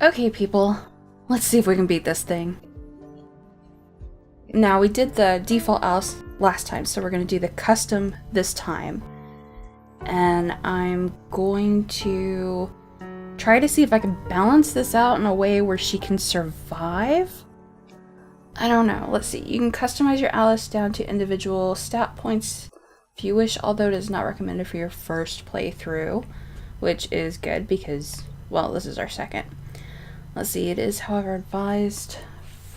Okay, people. Let's see if we can beat this thing. Now, we did the default Alice last time, so we're going to do the custom this time. And I'm going to try to see if I can balance this out in a way where she can survive. I don't know. Let's see. You can customize your Alice down to individual stat points if you wish, although it is not recommended for your first playthrough, which is good because, well, this is our second. Let's see. It is, however, advised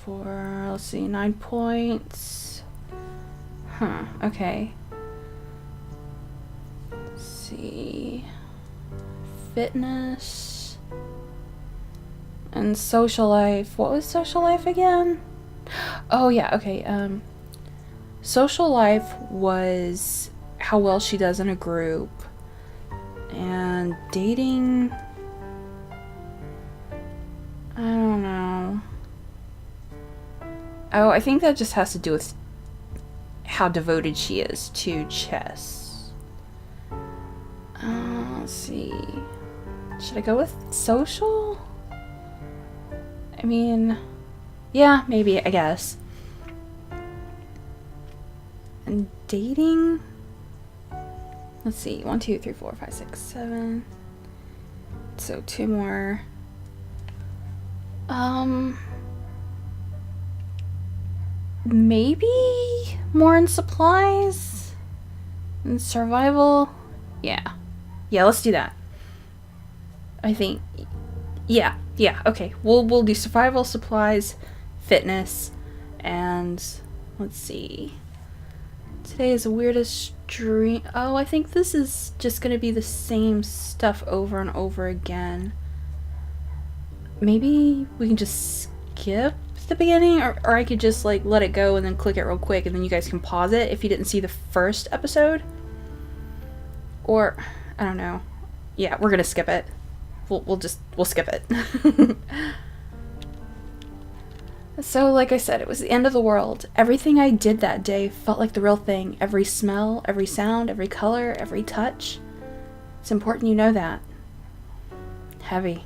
for, let's see, 9 points. Huh. Okay. Let's see. Fitness. And social life. What was social life again? Oh yeah, okay. Social life was how well she does in a group. And dating, I don't know. Oh, I think that just has to do with how devoted she is to chess. Let's see. Should I go with social? I mean, yeah, maybe, I guess. And dating? Let's see. 1, 2, 3, 4, 5, 6, 7. So 2 more. Maybe more in supplies and survival. Yeah, let's do that. I think, yeah, okay. We'll do survival, supplies, fitness, and let's see. Today is the weirdest dream. Oh, I think this is just gonna be the same stuff over and over again. Maybe we can just skip the beginning, or I could just like let it go and then click it real quick and then you guys can pause it if you didn't see the first episode. Or, I don't know. Yeah, we're gonna skip it. We'll skip it. So, like I said, it was the end of the world. Everything I did that day felt like the real thing. Every smell, every sound, every color, every touch. It's important you know that. Heavy.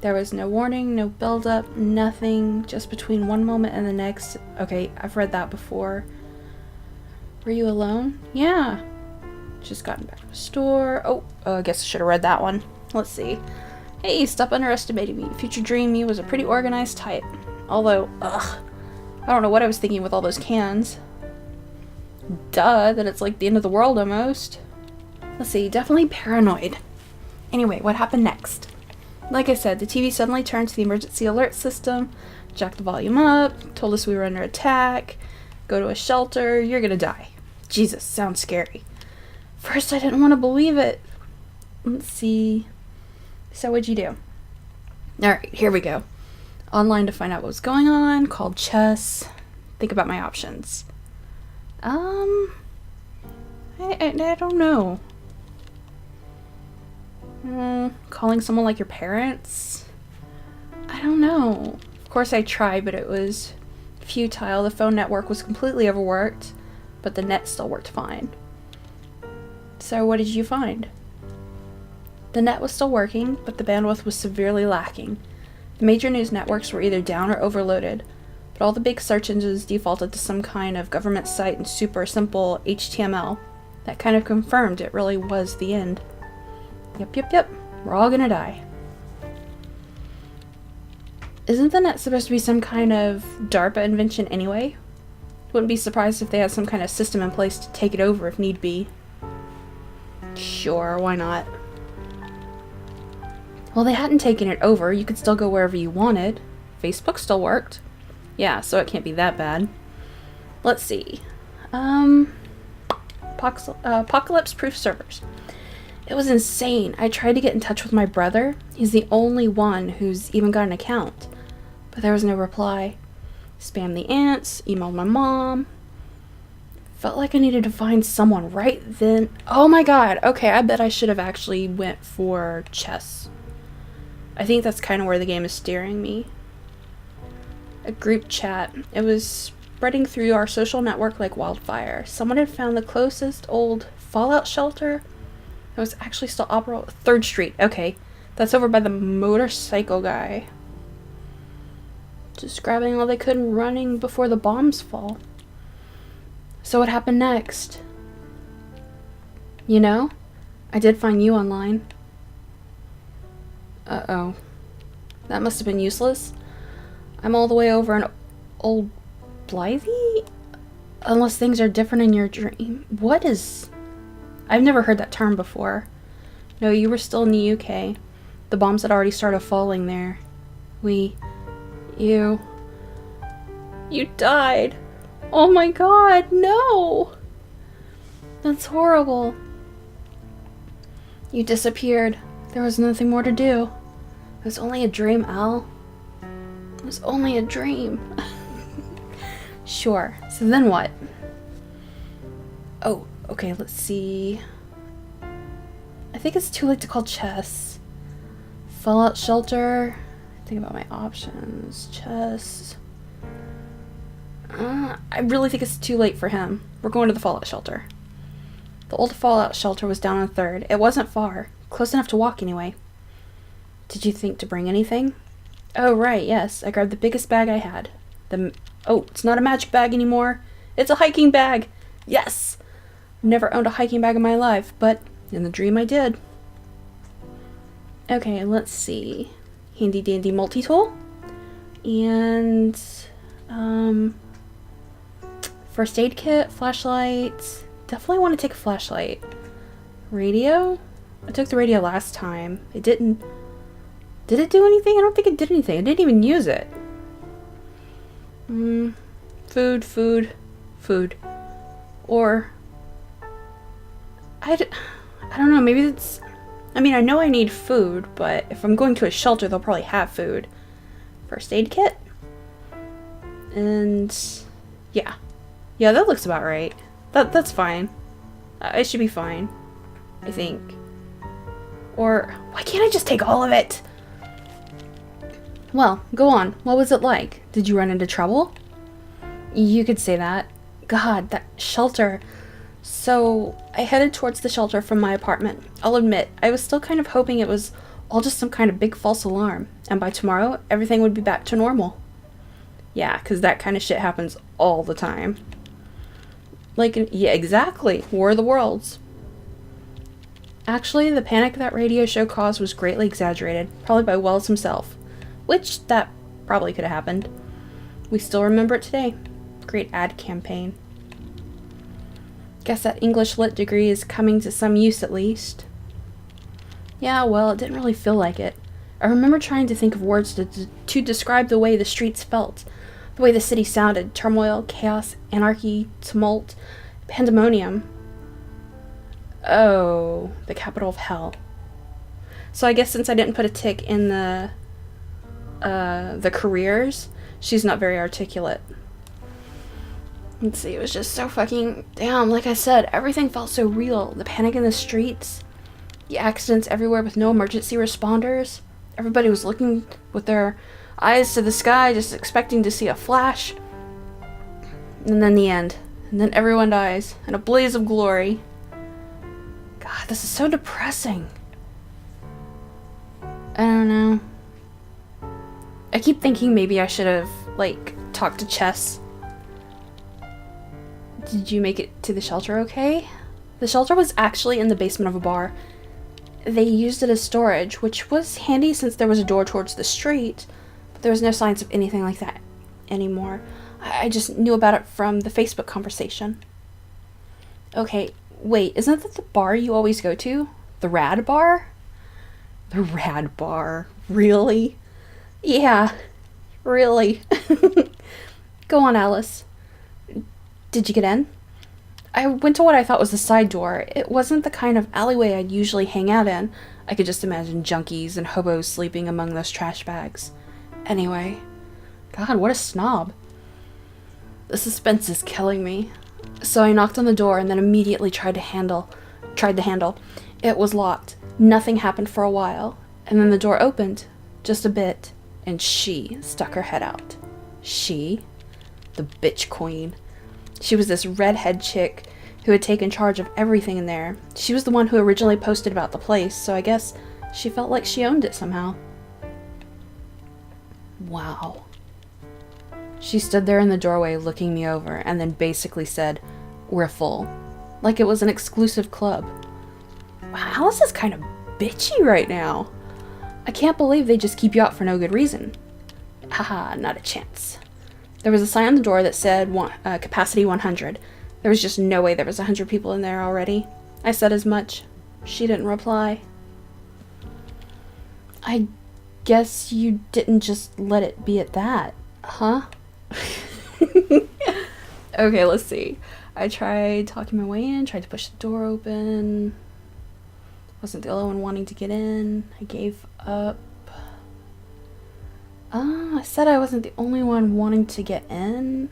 There was no warning, no build-up, nothing. Just between one moment and the next. Okay, I've read that before. Were you alone? Yeah. Just gotten back to the store. Oh, I guess I should have read that one. Let's see. Hey, stop underestimating me. Future Dream me was a pretty organized type. Although, I don't know what I was thinking with all those cans. Duh, then it's like the end of the world almost. Let's see, definitely paranoid. Anyway, what happened next? Like I said, the TV suddenly turned to the emergency alert system, jacked the volume up, told us we were under attack, go to a shelter, you're gonna die. Jesus, sounds scary. First, I didn't want to believe it. Let's see. So what'd you do? Alright, here we go. Online to find out what was going on, called chess. Think about my options. I don't know. Calling someone like your parents? I don't know. Of course I tried, but it was futile. The phone network was completely overworked, but the net still worked fine. So what did you find? The net was still working, but the bandwidth was severely lacking. The major news networks were either down or overloaded, but all the big search engines defaulted to some kind of government site in super simple HTML. That kind of confirmed it really was the end. Yep. We're all gonna die. Isn't the net supposed to be some kind of DARPA invention anyway? Wouldn't be surprised if they had some kind of system in place to take it over if need be. Sure, why not? Well, they hadn't taken it over. You could still go wherever you wanted. Facebook still worked. Yeah, so it can't be that bad. Let's see. Apocalypse-proof servers. It was insane. I tried to get in touch with my brother. He's the only one who's even got an account. But there was no reply. Spammed the aunts, emailed my mom. Felt like I needed to find someone right then. Oh my god. Okay, I bet I should have actually went for chess. I think that's kind of where the game is steering me. A group chat. It was spreading through our social network like wildfire. Someone had found the closest old fallout shelter. It was actually still operable. 3rd Street. Okay. That's over by the motorcycle guy. Just grabbing all they could and running before the bombs fall. So what happened next? You know, I did find you online. Uh-oh. That must have been useless. I'm all the way over in Old Blythe? Unless things are different in your dream. What is... I've never heard that term before. No, you were still in the UK. The bombs had already started falling there. You died. Oh my god, no! That's horrible. You disappeared. There was nothing more to do. It was only a dream, Al. It was only a dream. Sure. So then what? Oh, okay, let's see. I think it's too late to call chess. Fallout shelter. Think about my options. Chess. I really think it's too late for him. We're going to the fallout shelter. The old fallout shelter was down on 3rd. It wasn't far. Close enough to walk anyway. Did you think to bring anything? Oh, right, yes. I grabbed the biggest bag I had. Oh, it's not a magic bag anymore. It's a hiking bag. Yes! Never owned a hiking bag in my life, but in the dream I did. Okay, let's see. Handy dandy multi-tool. And, first aid kit, flashlight. Definitely want to take a flashlight. Radio? I took the radio last time. It didn't... Did it do anything? I don't think it did anything. I didn't even use it. Food. Or... I don't know, maybe it's... I mean, I know I need food, but if I'm going to a shelter, they'll probably have food. First aid kit? And... yeah. Yeah, that looks about right. That's fine. I should be fine. I think. Or, why can't I just take all of it? Well, go on. What was it like? Did you run into trouble? You could say that. God, that shelter. So, I headed towards the shelter from my apartment. I'll admit, I was still kind of hoping it was all just some kind of big false alarm, and by tomorrow, everything would be back to normal. Yeah, because that kind of shit happens all the time. Like, yeah, exactly. War of the Worlds. Actually, the panic that radio show caused was greatly exaggerated, probably by Wells himself. Which, that probably could have happened. We still remember it today. Great ad campaign. Guess that English Lit degree is coming to some use at least. Yeah, well, it didn't really feel like it. I remember trying to think of words to describe the way the streets felt, the way the city sounded. Turmoil, chaos, anarchy, tumult, pandemonium. Oh, the capital of hell. So I guess since I didn't put a tick in the careers, she's not very articulate. Let's see, it was just so fucking... Damn, like I said, everything felt so real. The panic in the streets, the accidents everywhere with no emergency responders. Everybody was looking with their eyes to the sky, just expecting to see a flash. And then the end. And then everyone dies in a blaze of glory. God, this is so depressing. I don't know. I keep thinking maybe I should have, like, talked to Chess. Did you make it to the shelter okay? The shelter was actually in the basement of a bar. They used it as storage, which was handy since there was a door towards the street, but there was no signs of anything like that anymore. I just knew about it from the Facebook conversation. Okay, wait, isn't that the bar you always go to? The Rad Bar? The Rad Bar? Really? Yeah, really. Go on, Alice. Did you get in? I went to what I thought was the side door. It wasn't the kind of alleyway I'd usually hang out in. I could just imagine junkies and hobos sleeping among those trash bags. Anyway, God, what a snob. The suspense is killing me. So I knocked on the door and then immediately tried the handle. It was locked. Nothing happened for a while. And then the door opened, just a bit, and she stuck her head out. She? The bitch queen. She was this redhead chick who had taken charge of everything in there. She was the one who originally posted about the place, so I guess She felt like she owned it somehow. Wow. She stood there in the doorway looking me over and then basically said, "We're full." Like it was an exclusive club. Alice is kind of bitchy right now. I can't believe they just keep you out for no good reason. Haha, not a chance. There was a sign on the door that said capacity 100. There was just no way there was 100 people in there already. I said as much. She didn't reply. I guess you didn't just let it be at that, huh? Okay, let's see. I tried talking my way in, tried to push the door open. Wasn't the only one wanting to get in. I gave up. I said I wasn't the only one wanting to get in.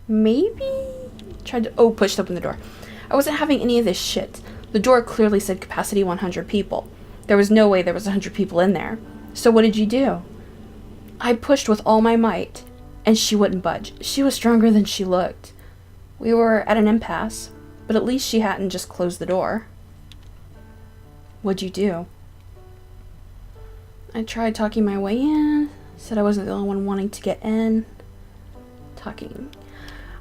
Maybe? Tried to, pushed open the door. I wasn't having any of this shit. The door clearly said capacity 100 people. There was no way there was 100 people in there. So what did you do? I pushed with all my might, and she wouldn't budge. She was stronger than she looked. We were at an impasse, but at least she hadn't just closed the door. What'd you do? I tried talking my way in, said I wasn't the only one wanting to get in.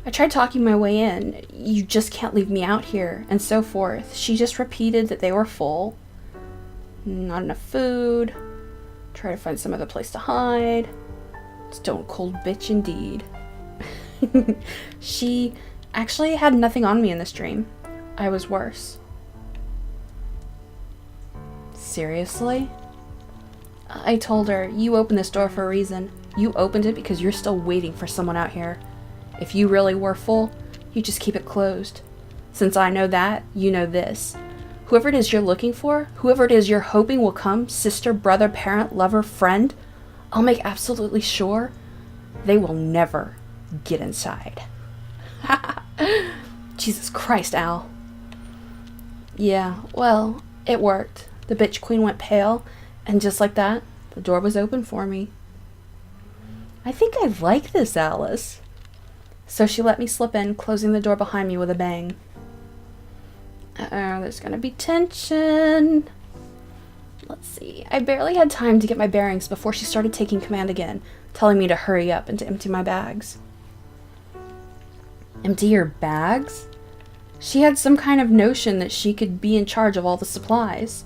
I tried talking my way in, you just can't leave me out here, and so forth. She just repeated that they were full, not enough food, try to find some other place to hide. Stone cold bitch indeed. She actually had nothing on me in this dream. I was worse. Seriously? I told her, you opened this door for a reason. You opened it because you're still waiting for someone out here. If you really were full, you just keep it closed. Since I know that, you know this. Whoever it is you're looking for, whoever it is you're hoping will come, sister, brother, parent, lover, friend, I'll make absolutely sure they will never get inside. Jesus Christ, Al. Yeah, well, it worked. The bitch queen went pale, and just like that, the door was open for me. I think I like this, Alice. So she let me slip in, closing the door behind me with a bang. Uh-oh, there's gonna be tension. Let's see. I barely had time to get my bearings before she started taking command again, telling me to hurry up and to empty my bags. Empty your bags? She had some kind of notion that she could be in charge of all the supplies.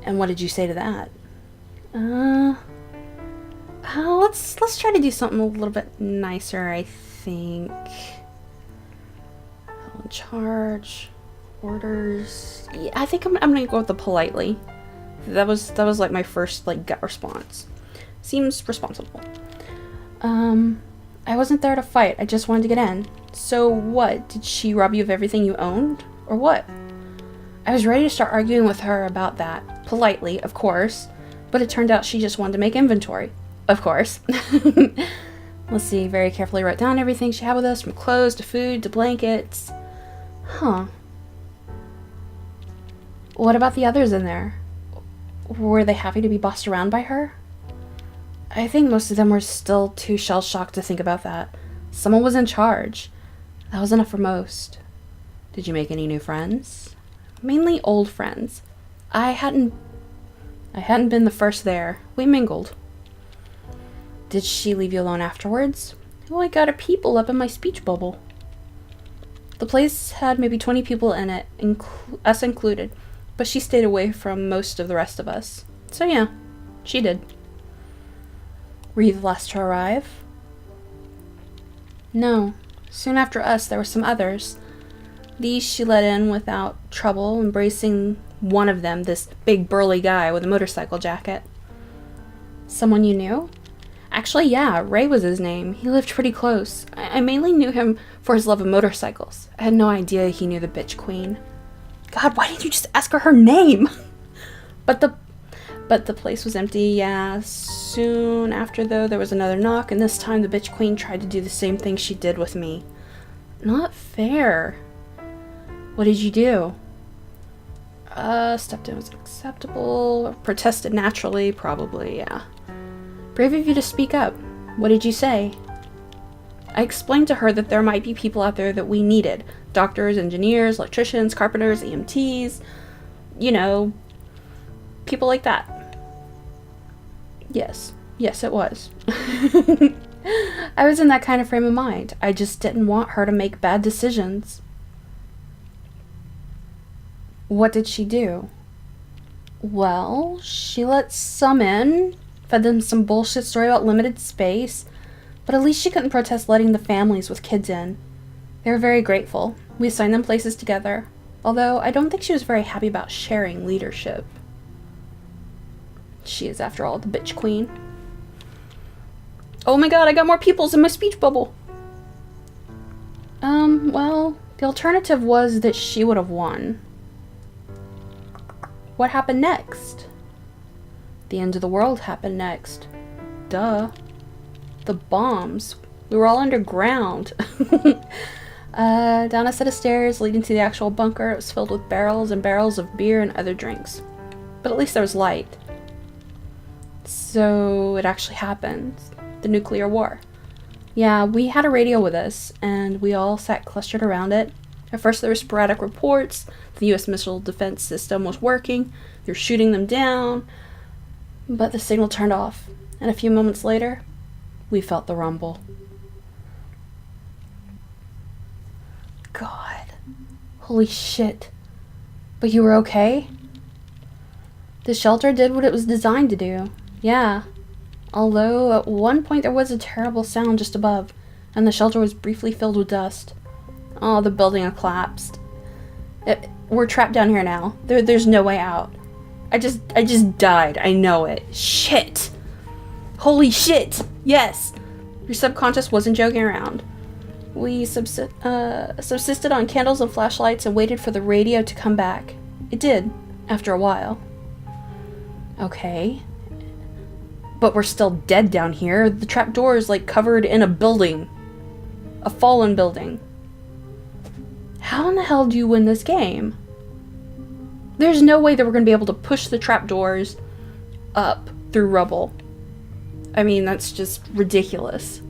And what did you say to that? Let's try to do something a little bit nicer, I think. In charge. Orders. Yeah, I think I'm gonna go with the politely. That was like my first gut response. Seems responsible. I wasn't there to fight. I just wanted to get in. So what? Did she rob you of everything you owned? Or what? I was ready to start arguing with her about that. Politely, of course. But it turned out she just wanted to make inventory. Of course. Let's see. Very carefully wrote down everything she had with us, from clothes to food to blankets. Huh. What about the others in there? Were they happy to be bossed around by her? I think most of them were still too shell-shocked to think about that. Someone was in charge. That was enough for most. Did you make any new friends? Mainly old friends. I hadn't been the first there. We mingled. Did she leave you alone afterwards? Well, I got a people up in my speech bubble. The place had maybe 20 people in it, us included, but she stayed away from most of the rest of us. So yeah, she did. Were you the last to arrive? No. Soon after us, there were some others. These she let in without trouble, embracing one of them, this big burly guy with a motorcycle jacket. Someone you knew? Actually, yeah, Ray was his name. He lived pretty close. I mainly knew him for his love of motorcycles. I had no idea he knew the bitch queen. God, why didn't you just ask her name? But the place was empty, yeah. Soon after, though, there was another knock, and this time the bitch queen tried to do the same thing she did with me. Not fair. What did you do? Stepped in was acceptable. Protested naturally, probably, yeah. Brave of you to speak up. What did you say? I explained to her that there might be people out there that we needed. Doctors, engineers, electricians, carpenters, EMTs. you know, people like that. Yes, it was. I was in that kind of frame of mind. I just didn't want her to make bad decisions. What did she do? Well, she let some in, fed them some bullshit story about limited space, but at least she couldn't protest letting the families with kids in. They were very grateful. We assigned them places together, although I don't think she was very happy about sharing leadership. She is, after all, the bitch queen. Oh my god, I got more pupils in my speech bubble! Well, the alternative was that she would have won. What happened next? The end of the world happened next. Duh. The bombs. We were all underground. Down a set of stairs leading to the actual bunker. It was filled with barrels and barrels of beer and other drinks. But at least there was light. So it actually happened. The nuclear war. Yeah, we had a radio with us, and we all sat clustered around it. At first there were sporadic reports. The U.S. missile defense system was working. They were shooting them down. But the signal turned off. And a few moments later, we felt the rumble. God. Holy shit. But you were okay? The shelter did what it was designed to do. Yeah. Although at one point there was a terrible sound just above, and the shelter was briefly filled with dust. Oh, the building had collapsed. We're trapped down here now. There's no way out. I just died. I know it. Shit. Holy shit. Yes. Your subconscious wasn't joking around. We subsisted on candles and flashlights and waited for the radio to come back. It did, after a while. Okay. But we're still dead down here. The trapdoor is like covered in a building. A fallen building. How in the hell do you win this game? There's no way that we're going to be able to push the trapdoors up through rubble. I mean, that's just ridiculous.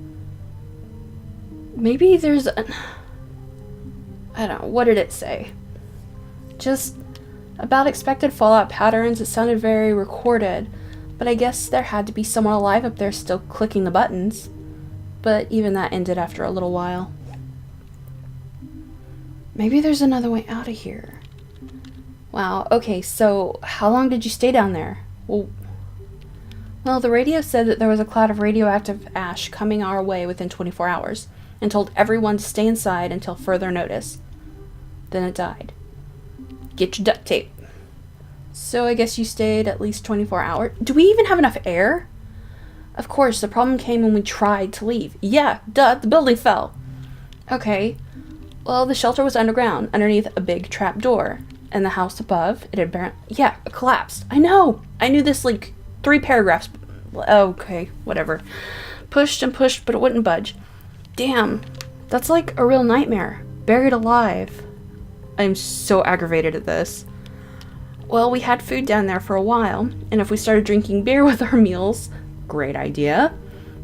Maybe there's I don't know, what did it say? Just about expected fallout patterns. It sounded very recorded, but I guess there had to be someone alive up there still clicking the buttons. But even that ended after a little while. Maybe there's another way out of here. Wow, okay, so how long did you stay down there? Well, the radio said that there was a cloud of radioactive ash coming our way within 24 hours, and told everyone to stay inside until further notice. Then it died. Get your duct tape. So I guess you stayed at least 24 hours. Do we even have enough air? Of course, the problem came when we tried to leave. Yeah, duh, the building fell. Okay. Well, the shelter was underground, underneath a big trap door. And the house above, it collapsed. I know! I knew this like 3 paragraphs. Okay, whatever. Pushed and pushed, but it wouldn't budge. Damn, that's like a real nightmare. Buried alive. I'm so aggravated at this. Well, we had food down there for a while, and if we started drinking beer with our meals, great idea.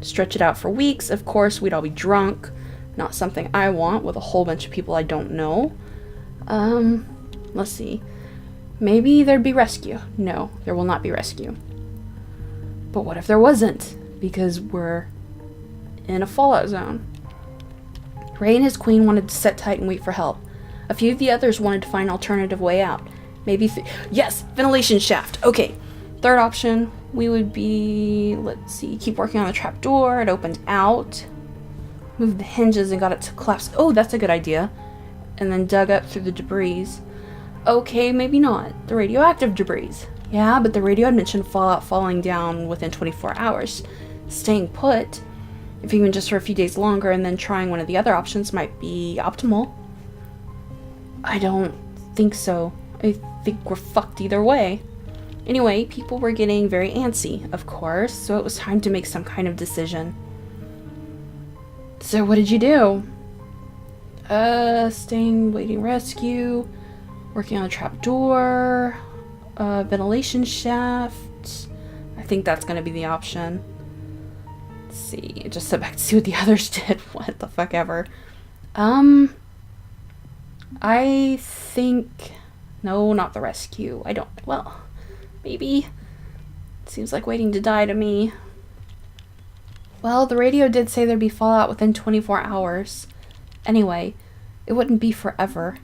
Stretch it out for weeks, of course we'd all be drunk. Not something I want with a whole bunch of people I don't know. Let's see. Maybe there'd be rescue. No, there will not be rescue. But what if there wasn't? Because we're in a fallout zone. Ray and his queen wanted to sit tight and wait for help. A few of the others wanted to find an alternative way out. Maybe yes, ventilation shaft. Okay. Third option, we would be, let's see, keep working on the trap door. It opened out. Moved the hinges and got it to collapse. Oh, that's a good idea. And then dug up through the debris. Okay, maybe not. The radioactive debris. Yeah, but the radio had mentioned fallout falling down within 24 hours. Staying put, if even just for a few days longer, and then trying one of the other options might be optimal. I don't think so. I think we're fucked either way. Anyway, people were getting very antsy, of course, so it was time to make some kind of decision. So what did you do? Staying, waiting rescue, working on a trap door, ventilation shaft. I think that's going to be the option. Let's see, just sit back to see what the others did. What the fuck ever. I think No, not the rescue. I don't... Well, maybe. It seems like waiting to die to me. Well, the radio did say there'd be fallout within 24 hours. Anyway, it wouldn't be forever.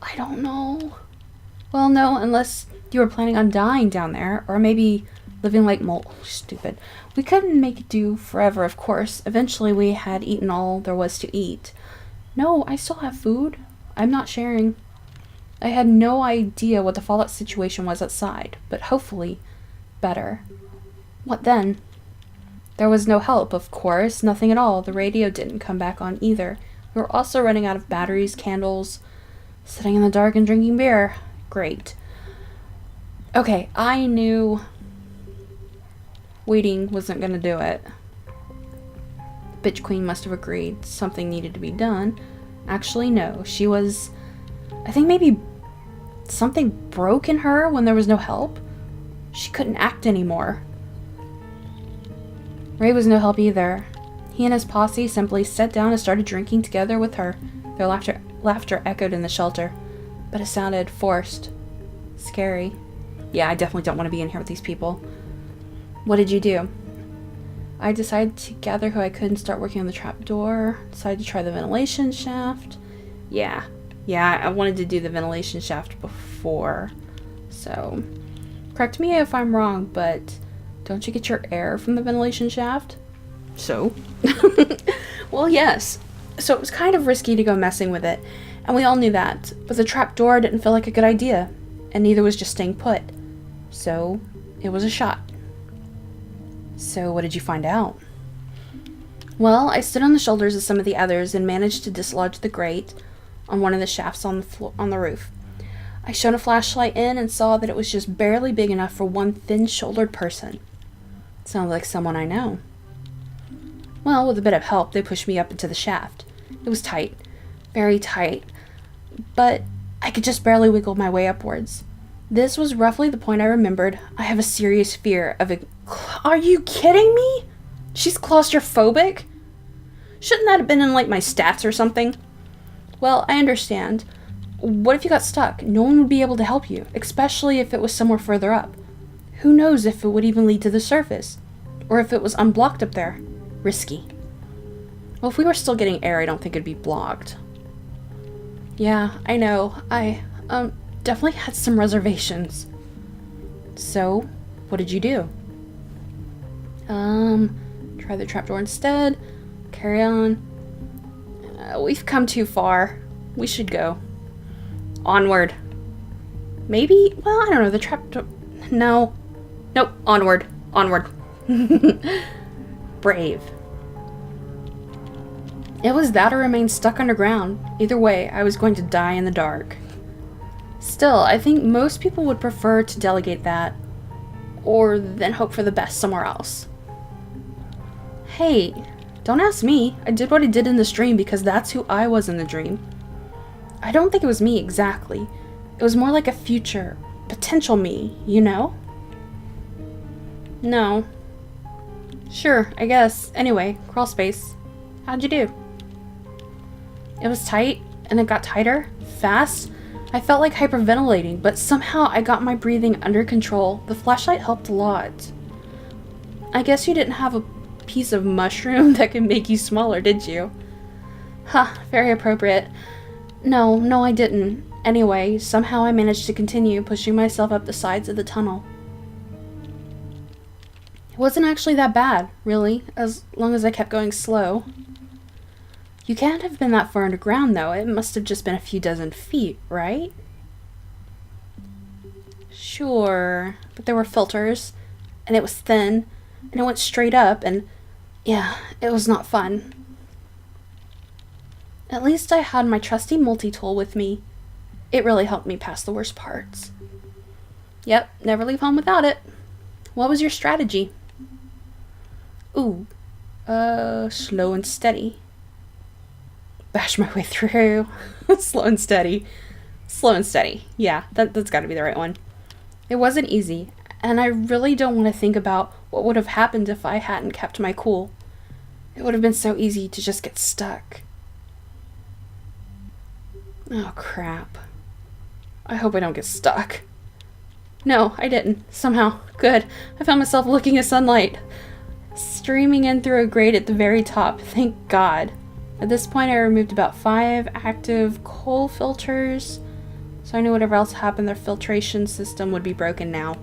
I don't know. Well, no, unless you were planning on dying down there, or maybe living like stupid. We couldn't make do forever, of course. Eventually we had eaten all there was to eat. No, I still have food. I'm not sharing. I had no idea what the fallout situation was outside, but hopefully better. What then? There was no help, of course, nothing at all. The radio didn't come back on either. We were also running out of batteries, candles, sitting in the dark and drinking beer. Great. Okay, I knew waiting wasn't gonna do it. Bitch Queen must have agreed something needed to be done. Actually, no. She was... I think maybe something broke in her when there was no help. She couldn't act anymore. Ray was no help either. He and his posse simply sat down and started drinking together with her. Their laughter echoed in the shelter, but it sounded forced. Scary. Yeah, I definitely don't want to be in here with these people. What did you do? I decided to gather who I could and start working on the trapdoor. Decided to try the ventilation shaft. Yeah, I wanted to do the ventilation shaft before. So, correct me if I'm wrong, but don't you get your air from the ventilation shaft? So? Well, yes. So it was kind of risky to go messing with it, and we all knew that. But the trapdoor didn't feel like a good idea, and neither was just staying put. So, it was a shot. So, what did you find out? Well, I stood on the shoulders of some of the others and managed to dislodge the grate on one of the shafts on the roof. I shone a flashlight in and saw that it was just barely big enough for one thin-shouldered person. Sounds like someone I know. Well, with a bit of help, they pushed me up into the shaft. It was tight, very tight, but I could just barely wiggle my way upwards. This was roughly the point I remembered. I have a serious fear of it. Are you kidding me? She's claustrophobic? Shouldn't that have been in, like, my stats or something? Well, I understand. What if you got stuck? No one would be able to help you, especially if it was somewhere further up. Who knows if it would even lead to the surface? Or if it was unblocked up there? Risky. Well, if we were still getting air, I don't think it'd be blocked. Yeah, I know. I, definitely had some reservations. So, what did you do? Try the trapdoor instead. Carry on. We've come too far. We should go. Onward. Maybe? Well, I don't know. The trapdoor... No. Nope. Onward. Onward. Brave. It was that or remain stuck underground. Either way, I was going to die in the dark. Still, I think most people would prefer to delegate that, or then hope for the best somewhere else. Hey, don't ask me. I did what I did in this dream because that's who I was in the dream. I don't think it was me exactly. It was more like a future, potential me, you know? No. Sure, I guess. Anyway, crawl space. How'd you do? It was tight, and it got tighter, fast. I felt like hyperventilating, but somehow I got my breathing under control. The flashlight helped a lot. I guess you didn't have a piece of mushroom that could make you smaller, did you? Huh, very appropriate. No, I didn't. Anyway, somehow I managed to continue pushing myself up the sides of the tunnel. It wasn't actually that bad, really, as long as I kept going slow. You can't have been that far underground, though. It must have just been a few dozen feet, right? Sure, but there were filters, and it was thin, and it went straight up, and yeah, it was not fun. At least I had my trusty multi-tool with me. It really helped me pass the worst parts. Yep, never leave home without it. What was your strategy? Ooh, slow and steady. Bash my way through. Slow and steady. Slow and steady. Yeah, that's gotta be the right one. It wasn't easy, and I really don't want to think about what would have happened if I hadn't kept my cool. It would have been so easy to just get stuck. Oh, crap. I hope I don't get stuck. No, I didn't. Somehow. Good. I found myself looking at sunlight streaming in through a grate at the very top. Thank God. At this point, I removed about 5 active coal filters, so I knew whatever else happened, their filtration system would be broken now.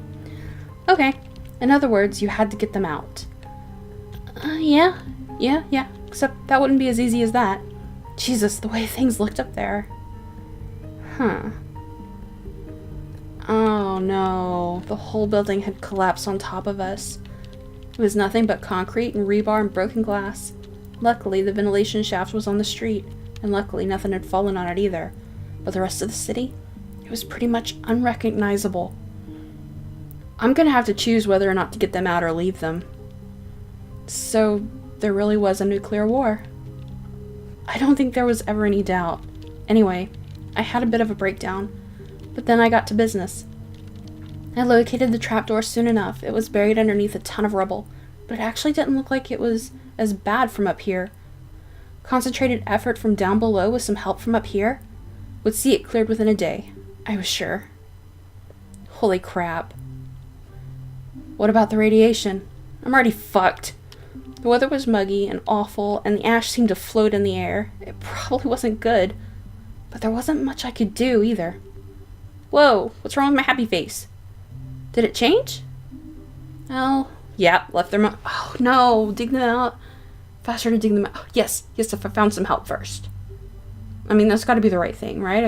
Okay. In other words, you had to get them out. Yeah. Except that wouldn't be as easy as that. Jesus, the way things looked up there. Huh. Oh no. The whole building had collapsed on top of us. It was nothing but concrete and rebar and broken glass. Luckily, the ventilation shaft was on the street, and luckily nothing had fallen on it either. But the rest of the city? It was pretty much unrecognizable. I'm gonna have to choose whether or not to get them out or leave them. So, there really was a nuclear war. I don't think there was ever any doubt. Anyway, I had a bit of a breakdown, but then I got to business. I located the trapdoor soon enough. It was buried underneath a ton of rubble, but it actually didn't look like it was as bad from up here. Concentrated effort from down below with some help from up here would see it cleared within a day, I was sure. Holy crap. What about the radiation? I'm already fucked. The weather was muggy and awful, and the ash seemed to float in the air. It probably wasn't good, but there wasn't much I could do either. Whoa, what's wrong with my happy face? Did it change? Oh, yeah, left them out. Oh no, dig them out. Faster to dig them out. Yes, if I found some help first. I mean, that's gotta be the right thing, right?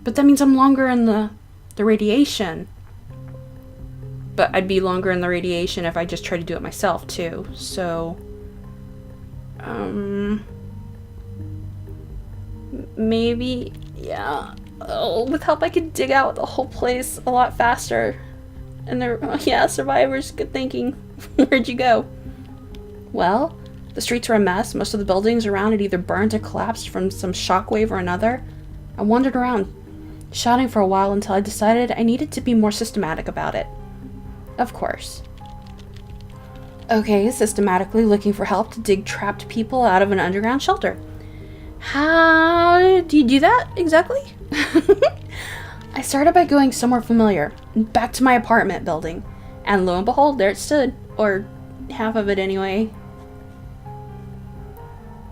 But that means I'm longer in the radiation. But I'd be longer in the radiation if I just tried to do it myself, too. So, maybe, yeah. Oh, with help I could dig out the whole place a lot faster. And survivors, good thinking. Where'd you go? Well, the streets were a mess. Most of the buildings around had either burned or collapsed from some shockwave or another. I wandered around, shouting for a while until I decided I needed to be more systematic about it. Of course. Okay, systematically looking for help to dig trapped people out of an underground shelter. How do you do that, exactly? I started by going somewhere familiar, back to my apartment building, and lo and behold, there it stood. Or half of it anyway.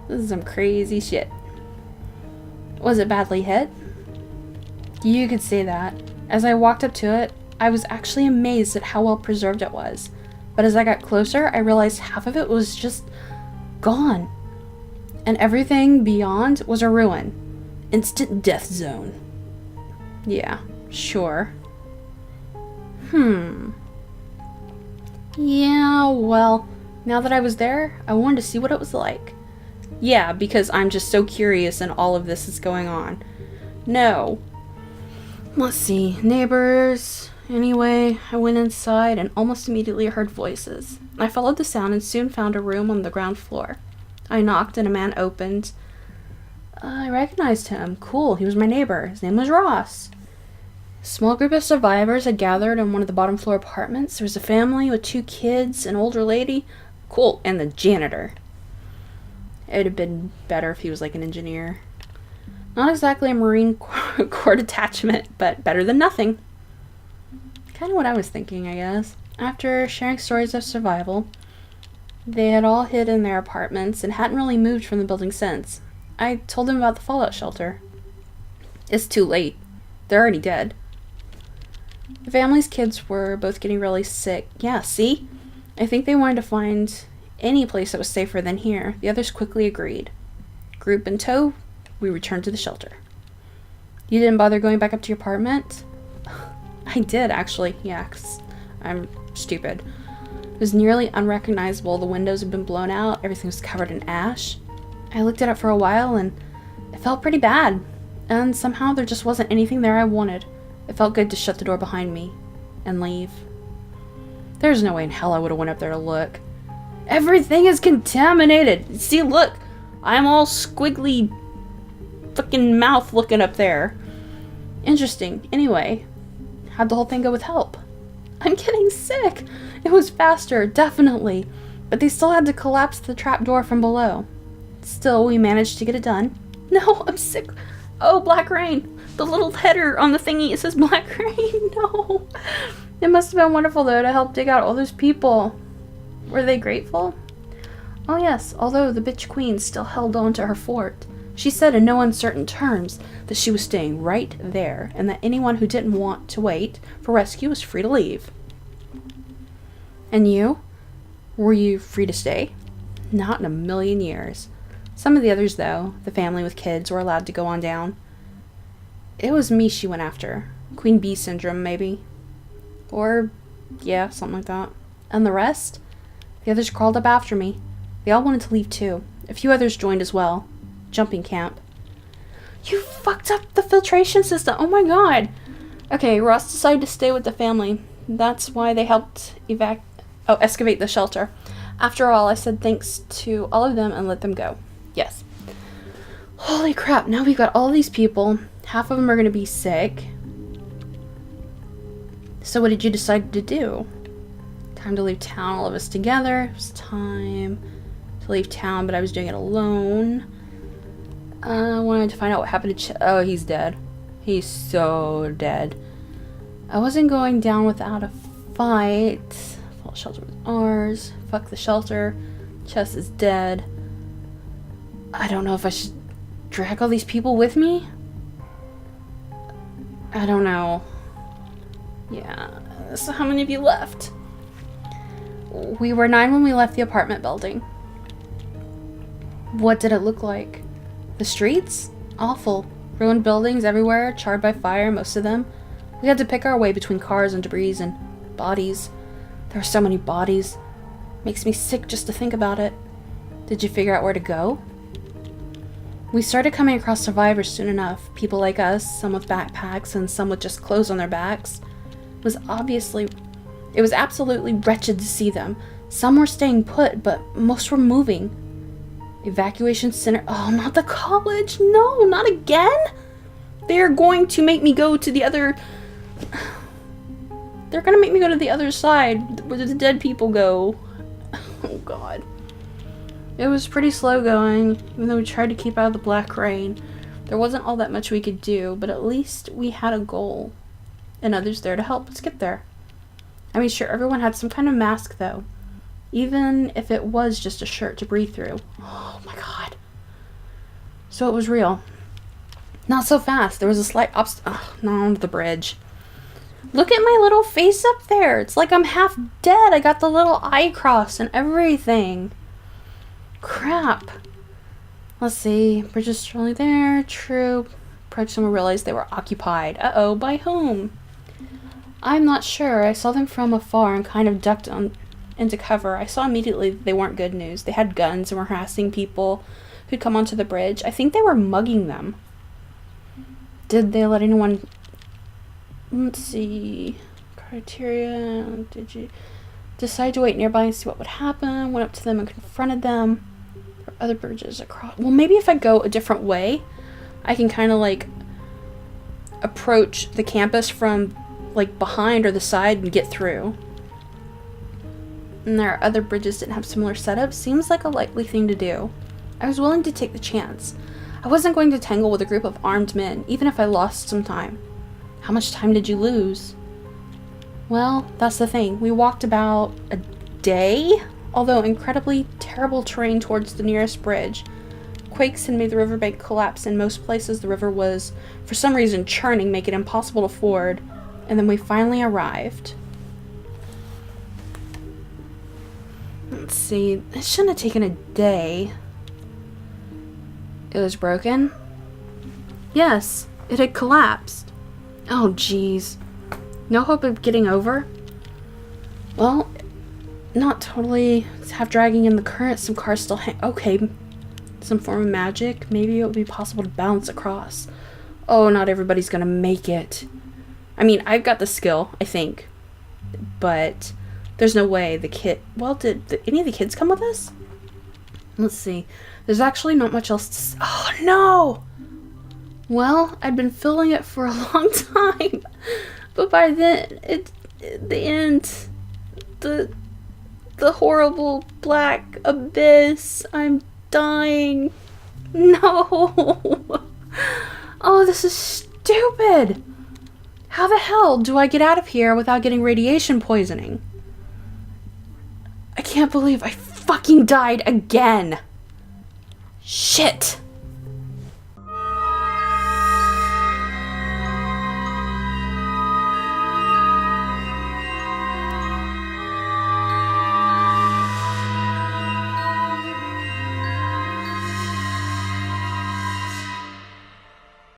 This is some crazy shit. Was it badly hit? You could say that. As I walked up to it, I was actually amazed at how well preserved it was. But as I got closer, I realized half of it was just gone. And everything beyond was a ruin. Instant death zone. Yeah, sure. Yeah, well, now that I was there, I wanted to see what it was like. Yeah, because I'm just so curious and all of this is going on. No. Let's see, neighbors. Anyway, I went inside and almost immediately heard voices. I followed the sound and soon found a room on the ground floor. I knocked and a man opened. I recognized him. Cool, he was my neighbor. His name was Ross. A small group of survivors had gathered in one of the bottom floor apartments. There was a family with 2 kids, an older lady. Cool, and the janitor. It'd have been better if he was like an engineer. Not exactly a Marine Corps detachment, but better than nothing. Kind of what I was thinking, I guess. After sharing stories of survival, they had all hid in their apartments and hadn't really moved from the building since. I told them about the fallout shelter. It's too late. They're already dead. The family's kids were both getting really sick. Yeah, see? I think they wanted to find any place that was safer than here. The others quickly agreed. Group in tow, we returned to the shelter. You didn't bother going back up to your apartment? I did, actually. Yeah, 'cause I'm stupid. It was nearly unrecognizable. The windows had been blown out. Everything was covered in ash. I looked at it for a while, and it felt pretty bad. And somehow there just wasn't anything there I wanted. It felt good to shut the door behind me and leave. There's no way in hell I would have went up there to look. Everything is contaminated. See, look. I'm all squiggly fucking mouth looking up there. Interesting. Anyway, how'd the whole thing go with help? I'm getting sick. It was faster, definitely. But they still had to collapse the trap door from below. Still, we managed to get it done. No, I'm sick. Oh, black rain. The little header on the thingy, it says black rain. No. It must have been wonderful, though, to help dig out all those people. Were they grateful? Oh, yes, although the bitch queen still held on to her fort. She said in no uncertain terms that she was staying right there, and that anyone who didn't want to wait for rescue was free to leave. And you? Were you free to stay? Not in a million years. Some of the others, though, the family with kids, were allowed to go on down. It was me she went after. Queen Bee syndrome, maybe. Or, yeah, something like that. And the rest? The others crawled up after me. They all wanted to leave, too. A few others joined as well. Jumping camp. You fucked up the filtration system! Oh my god! Okay, Ross decided to stay with the family. That's why they helped excavate the shelter. After all, I said thanks to all of them and let them go. Yes. Holy crap, now we've got all these people. Half of them are going to be sick. So what did you decide to do? Time to leave town, all of us together. It was time to leave town, but I was doing it alone. I wanted to find out what happened to oh, he's dead. He's so dead. I wasn't going down without a fight. False shelter was ours. Fuck the shelter. Chess is dead. I don't know if I should drag all these people with me. I don't know. Yeah. So how many of you left? We were 9 when we left the apartment building. What did it look like? The streets? Awful. Ruined buildings everywhere, charred by fire, most of them. We had to pick our way between cars and debris and bodies. There were so many bodies. Makes me sick just to think about it. Did you figure out where to go? We started coming across survivors soon enough. People like us, some with backpacks and some with just clothes on their backs. It was absolutely wretched to see them. Some were staying put, but most were moving. Evacuation center. Oh, not the college. No, not again. They're going to make me go to the other... They're going to make me go to the other side where the dead people go. Oh, God. It was pretty slow going, even though we tried to keep out of the black rain. There wasn't all that much we could do, but at least we had a goal. And others there to help us get there. I mean, sure, everyone had some kind of mask, though. Even if it was just a shirt to breathe through. Oh my god. So it was real. Not so fast. There was a slight no, the bridge. Look at my little face up there. It's like I'm half dead. I got the little eye cross and everything. Crap. Let's see. Bridge is surely there. True. Approached them and realized they were occupied. Uh-oh, by whom? I'm not sure. I saw them from afar and kind of ducked into cover. I saw immediately they weren't good news. They had guns and were harassing people who'd come onto the bridge. I think they were mugging them. Did they let anyone... Let's see... Criteria... Did you decide to wait nearby and see what would happen? Went up to them and confronted them. There are other bridges across... Well, maybe if I go a different way, I can kind of, like, approach the campus from, like, behind or the side and get through. And there are other bridges that didn't have similar setups. Seems like a likely thing to do. I was willing to take the chance. I wasn't going to tangle with a group of armed men, even if I lost some time. How much time did you lose? Well, that's the thing. We walked about a day, although incredibly terrible terrain towards the nearest bridge. Quakes had made the riverbank collapse. In most places, the river was, for some reason, churning, making it impossible to ford. And then we finally arrived. Let's see. It shouldn't have taken a day. It was broken? Yes, it had collapsed. Oh, jeez. No hope of getting over? Well, not totally. It's half dragging in the current. Some cars still hang. Okay. Some form of magic. Maybe it would be possible to bounce across. Oh, not everybody's gonna make it. I mean, I've got the skill, I think. But there's no way the kid... Well, did any of the kids come with us? Let's see. There's actually not much else to... Oh, no! Well, I'd been filling it for a long time. But by then, the end... The horrible black abyss. I'm dying. No! Oh, this is stupid! How the hell do I get out of here without getting radiation poisoning? I can't believe I fucking died again! Shit!